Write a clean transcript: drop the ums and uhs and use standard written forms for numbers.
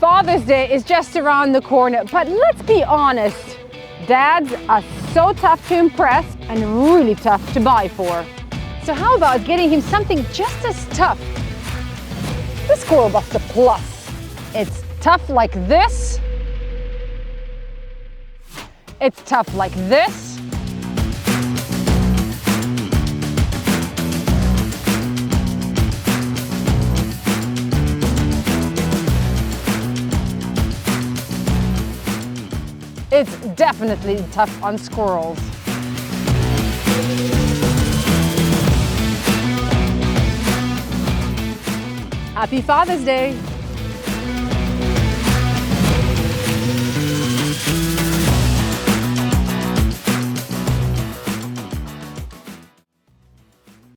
Father's Day is just around the corner, but let's be honest, dads are so tough to impress and really tough to buy for. So how about getting him something just as tough? The Squirrel Buster Plus. It's tough like this. It's tough like this. It's definitely tough on squirrels. Happy Father's Day!